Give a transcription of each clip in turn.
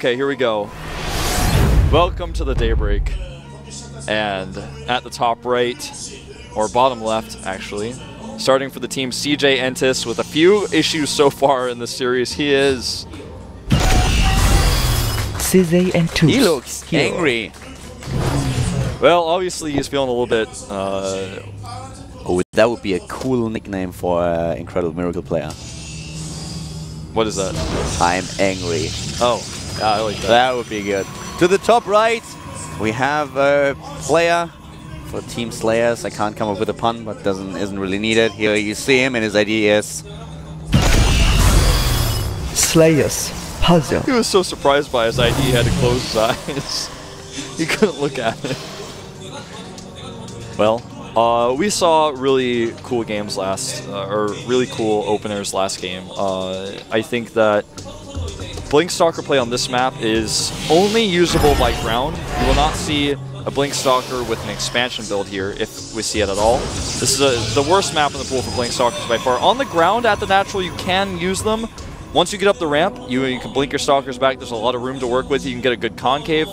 Okay, here we go. Welcome to the Daybreak. And at the top right, or bottom left, actually, starting for the team CJ Entis with a few issues so far in the series. He is... CJ Entis. He looks angry. Well, obviously he's feeling a little bit... Oh, that would be a cool nickname for an Incredible Miracle player. What is that? I'm angry. Oh, yeah, I like that. That would be good. To the top right, we have a player for Team Slayers. I can't come up with a pun, but isn't really needed. Here you see him, and his ID is... Slayers. Puzzle. He was so surprised by his ID, he had to close his eyes. He couldn't look at it. Well, we saw really cool games or really cool openers last game. I think that Blink Stalker play on this map is only usable by ground. You will not see a Blink Stalker with an expansion build here, if we see it at all. This is the worst map in the pool for Blink Stalkers by far. On the ground, at the natural, you can use them. Once you get up the ramp, you can blink your Stalkers back. There's a lot of room to work with. You can get a good concave,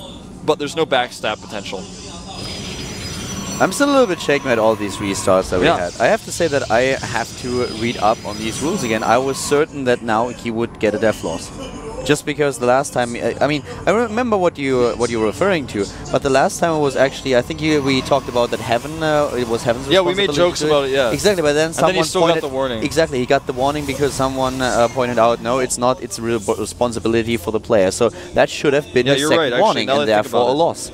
but there's no backstab potential. I'm still a little bit shaken at all these restarts that we had. I have to say that I have to read up on these rules again. I was certain that now he would get a death loss. Just because the last time, I mean, I remember what you were referring to, but the last time it was actually, I think we talked about that Heaven, it was Heaven's responsibility. Yeah, we made jokes about it, yeah. Exactly, but then someone he still got the warning. Exactly, he got the warning because someone pointed out, no, it's not, it's a real responsibility for the player. So that should have been a second warning and therefore a loss.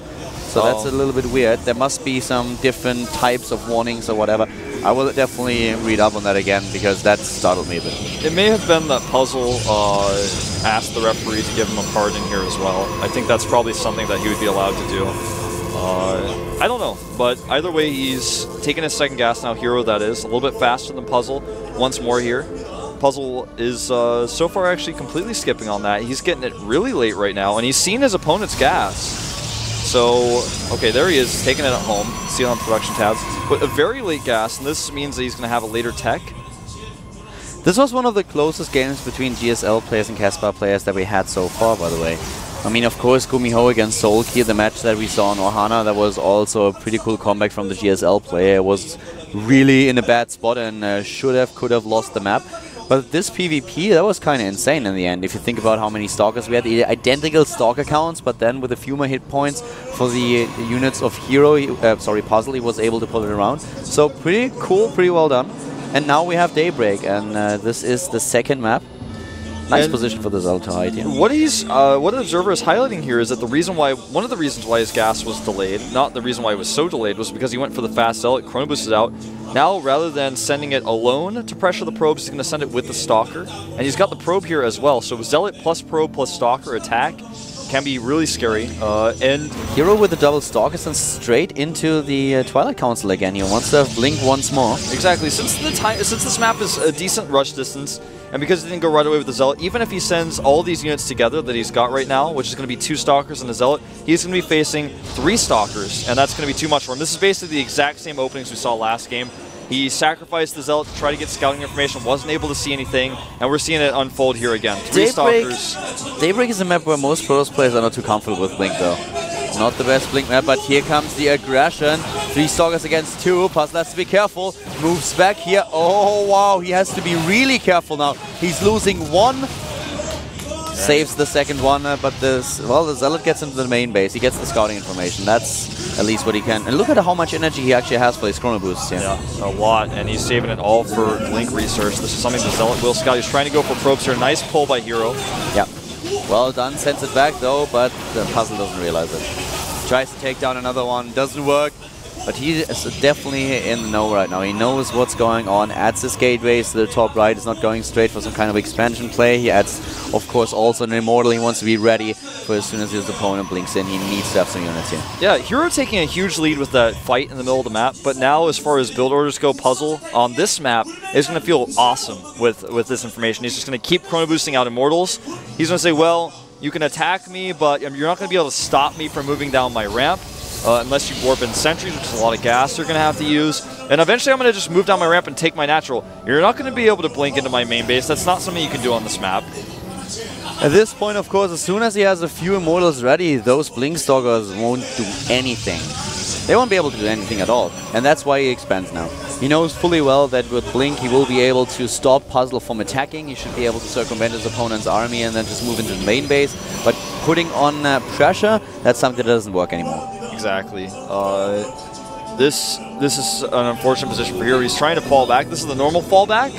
So that's a little bit weird. There must be some different types of warnings or whatever. I will definitely read up on that again because that startled me a bit. It may have been that Puzzle asked the referee to give him a card in here as well. I think that's probably something that he would be allowed to do. I don't know, but either way, he's taking his second gas now, Hero that is. A little bit faster than Puzzle once more here. Puzzle is so far actually completely skipping on that. He's getting it really late right now, and he's seen his opponent's gas. So, okay, there he is, taking it at home. See it on production tabs. But a very late gas, and this means that he's going to have a later tech. This was one of the closest games between GSL players and Caspar players that we had so far, by the way. I mean, of course, Gumiho against Soulkey, the match that we saw on Ohana, that was also a pretty cool comeback from the GSL player. Was really in a bad spot and could have lost the map. But this PvP, that was kind of insane in the end. If you think about how many Stalkers we had, identical Stalker counts, but then with a few more hit points for the units of Hero, Puzzle, he was able to pull it around. So pretty cool, pretty well done. And now we have Daybreak, and this is the second map. Nice position for the Zealot to hide here. What the observer is highlighting here is that one of the reasons why his gas was delayed, not the reason why it was so delayed, was because he went for the fast Zealot, Chrono Boost is out. Now, rather than sending it alone to pressure the probes, he's going to send it with the Stalker. And he's got the probe here as well, so Zealot plus probe plus Stalker attack can be really scary. And Hero with the double Stalkers and straight into the Twilight Council again. He wants to blink once more. Exactly. Since this map is a decent rush distance, and because he didn't go right away with the Zealot, even if he sends all these units together that he's got right now, which is going to be 2 Stalkers and a Zealot, he's going to be facing 3 Stalkers, and that's going to be too much for him. This is basically the exact same openings we saw last game. He sacrificed the Zealot to try to get scouting information, wasn't able to see anything, and we're seeing it unfold here again. 3 Stalkers. Daybreak is a map where most Pros players are not too comfortable with Blink, though. Not the best Blink map, but here comes the aggression. 3 Stalkers against 2. Puzzle has to be careful. Moves back here. Oh, wow. He has to be really careful now. He's losing 1. Saves the second one, but the Zealot gets into the main base. He gets the scouting information. That's at least what he can. And look at how much energy he actually has for his Chrono Boosts here. Yeah, a lot. And he's saving it all for Blink research. This is something the Zealot will scout. He's trying to go for probes here. Nice pull by Hero. Yeah. Well done. Sends it back, though, but the Puzzle doesn't realize it. Tries to take down another one. Doesn't work. But he is definitely in the know right now. He knows what's going on. Adds his gateways to the top right. Is not going straight for some kind of expansion play. He adds, of course, also an Immortal. He wants to be ready for as soon as his opponent blinks in. He needs to have some units here. Yeah, Hero taking a huge lead with that fight in the middle of the map. But now, as far as build orders go, Puzzle on this map is going to feel awesome with this information. He's just going to keep Chrono Boosting out Immortals. He's going to say, well, you can attack me, but you're not going to be able to stop me from moving down my ramp. Unless you warp in sentries, which is a lot of gas you're going to have to use. And eventually I'm going to just move down my ramp and take my natural. You're not going to be able to blink into my main base. That's not something you can do on this map. At this point, of course, as soon as he has a few Immortals ready, those Blink Stalkers won't do anything. They won't be able to do anything at all. And that's why he expands now. He knows fully well that with Blink he will be able to stop Puzzle from attacking. He should be able to circumvent his opponent's army and then just move into the main base. But putting on pressure, that's something that doesn't work anymore. Exactly. This is an unfortunate position for Hero. He's trying to fall back. This is the normal fallback.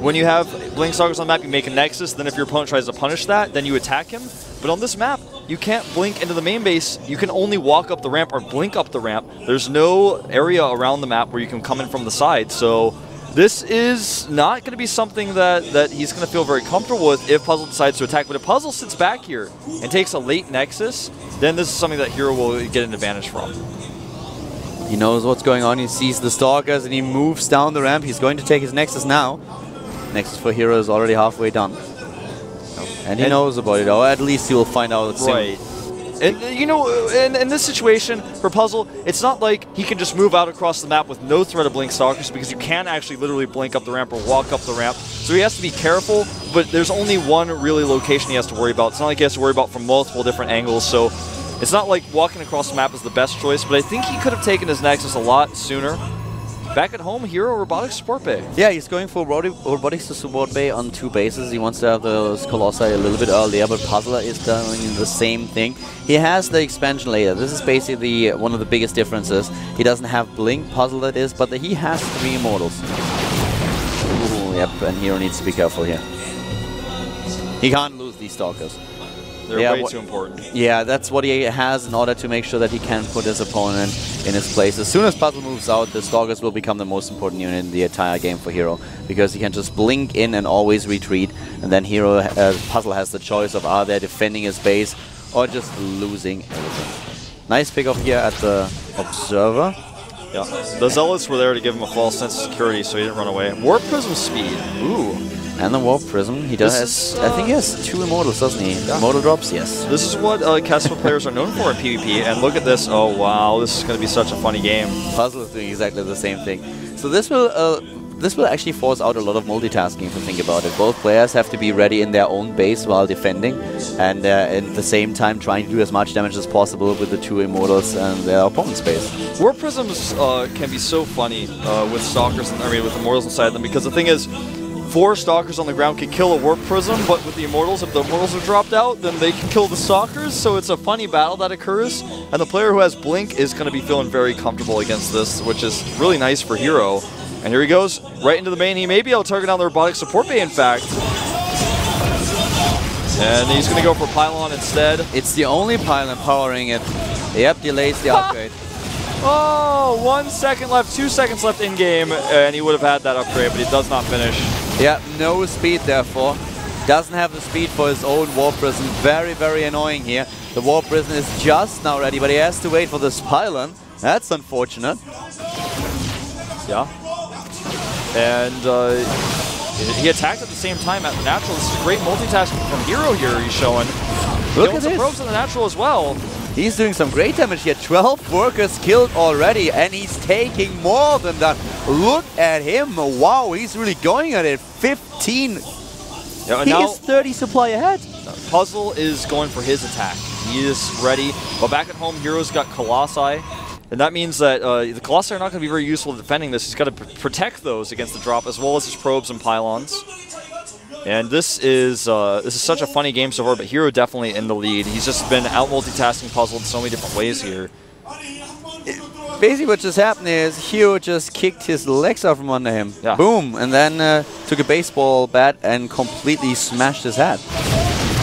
When you have Blink Stalkers on the map, you make a Nexus. Then if your opponent tries to punish that, then you attack him. But on this map, you can't blink into the main base. You can only walk up the ramp or blink up the ramp. There's no area around the map where you can come in from the side. So this is not going to be something that he's going to feel very comfortable with if Puzzle decides to attack. But if Puzzle sits back here and takes a late Nexus, then this is something that Hero will get an advantage from. He knows what's going on. He sees the Stalkers and he moves down the ramp. He's going to take his Nexus now. Nexus for Hero is already halfway done. And he knows about it, or at least he will find out soon. Right. And, you know, in this situation, for Puzzle, it's not like he can just move out across the map with no threat of Blink Stalkers, because you can actually literally blink up the ramp or walk up the ramp. So he has to be careful, but there's only one really location he has to worry about. It's not like he has to worry about from multiple different angles, so it's not like walking across the map is the best choice, but I think he could have taken his Nexus a lot sooner. Back at home, Hero Robotics Support Bay. Yeah, he's going for Robotics to Support Bay on 2 bases. He wants to have those Colossi a little bit earlier, but Puzzler is doing the same thing. He has the expansion later. This is basically one of the biggest differences. He doesn't have Blink, Puzzle that is, but he has 3 Immortals. Ooh, yep, and Hero needs to be careful here. He can't lose these Stalkers. They're way too important. Yeah, that's what he has in order to make sure that he can put his opponent in his place. As soon as Puzzle moves out, the Stalkers will become the most important unit in the entire game for Hero, because he can just blink in and always retreat, and then Puzzle has the choice of either defending his base or just losing everything. Nice pickup here at the Observer. Yeah, the Zealots were there to give him a false sense of security so he didn't run away. Warp Prism speed. Ooh. And the Warp Prism. He does. I think he has 2 Immortals, doesn't he? Yeah. Immortal drops, yes. This is what Castle players are known for in PvP. And look at this. Oh wow, this is going to be such a funny game. Puzzle is doing exactly the same thing. So this will actually force out a lot of multitasking if you think about it. Both players have to be ready in their own base while defending, and at the same time trying to do as much damage as possible with the 2 Immortals and their opponent's base. Warp Prisms can be so funny with Stalkers, with Immortals inside them, because the thing is, 4 Stalkers on the ground can kill a Warp Prism, but with the Immortals, if the Immortals are dropped out, then they can kill the Stalkers, so it's a funny battle that occurs, and the player who has Blink is going to be feeling very comfortable against this, which is really nice for Hero. And here he goes, right into the main. He may be able to target down the Robotic Support Bay, in fact. And he's going to go for Pylon instead. It's the only Pylon powering it. Yep, delays the upgrade. Oh, 1 second left, 2 seconds left in-game, and he would have had that upgrade, but he does not finish. Yeah, no speed therefore. Doesn't have the speed for his own Warp Prism. Very, very annoying here. The Warp Prism is just now ready, but he has to wait for this Pylon. That's unfortunate. Yeah. And he attacked at the same time at the natural. This is great multitasking from Hero here he's showing. Look at this. Probes on the natural as well. He's doing some great damage here. 12 workers killed already, and he's taking more than that. Look at him. Wow, he's really going at it. 15. Yeah, he is 30 supply ahead. Puzzle is going for his attack. He is ready. But back at home, Hero's got Colossi. And that means that the Colossi are not going to be very useful defending this. He's got to protect those against the drop, as well as his probes and pylons. And this is such a funny game so far, but Hero definitely in the lead. He's just been out multitasking Puzzle in so many different ways here. Basically what just happened is Hero just kicked his legs out from under him. Yeah. Boom! And then took a baseball bat and completely smashed his head.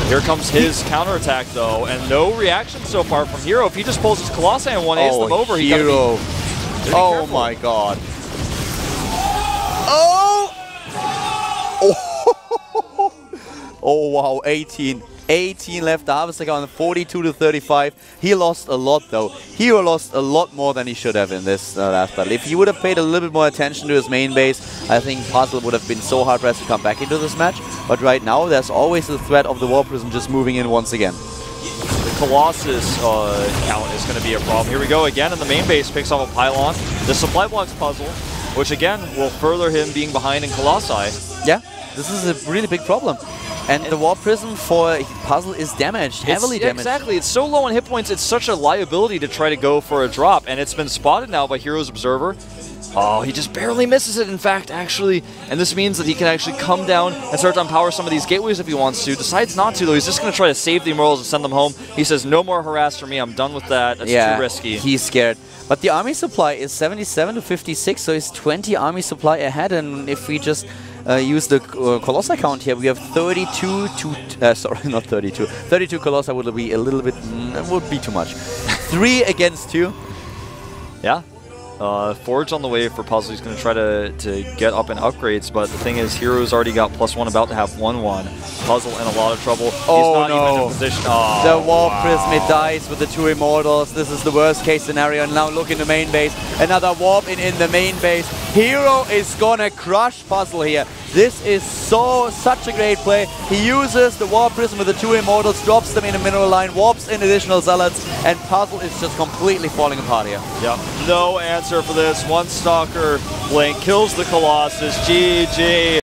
Here comes his counterattack, though, and no reaction so far from Hero. If he just pulls his Colossi and 1-ace them over, he Hero. Oh my god. Oh! Oh wow, 18 left. Harvester on 42 to 35. He lost a lot though. Hero lost a lot more than he should have in this last battle. If he would have paid a little bit more attention to his main base, I think Puzzle would have been so hard pressed to come back into this match. But right now, there's always the threat of the Warp Prism just moving in once again. The Colossus count is going to be a problem. Here we go again, and the main base picks off a Pylon. The supply blocks Puzzle, which again will further him being behind in Colossi. Yeah, this is a really big problem. And the Warp Prism for Puzzle is damaged, heavily damaged. Exactly, it's so low on hit points, it's such a liability to try to go for a drop, and it's been spotted now by Hero's Observer. Oh, he just barely misses it, in fact, actually. And this means that he can actually come down and start to unpower some of these gateways if he wants to. Decides not to, though. He's just going to try to save the Immortals and send them home. He says, no more harass for me. I'm done with that. That's too risky. He's scared. But the army supply is 77 to 56, so he's 20 army supply ahead. And if we just use the Colossi count here, we have 32 to... sorry, not 32. 32 Colossi would be a little bit... would be too much. 3 against 2. Yeah. Forge on the way for Puzzle. He's going to try to get up in upgrades, but the thing is, Hero's already got +1, about to have 1-1. Puzzle in a lot of trouble. Oh, he's not no. even in position. Oh, the Warp Prism, it dies with the 2 Immortals. This is the worst case scenario. And now look in the main base. Another Warp in the main base. Hero is going to crush Puzzle here. This is such a great play. He uses the Warp Prism with the 2 Immortals, drops them in a mineral line, warps in additional Zealots, and Puzzle is just completely falling apart here. Yep, no answer for this. One Stalker Blink kills the Colossus. GG.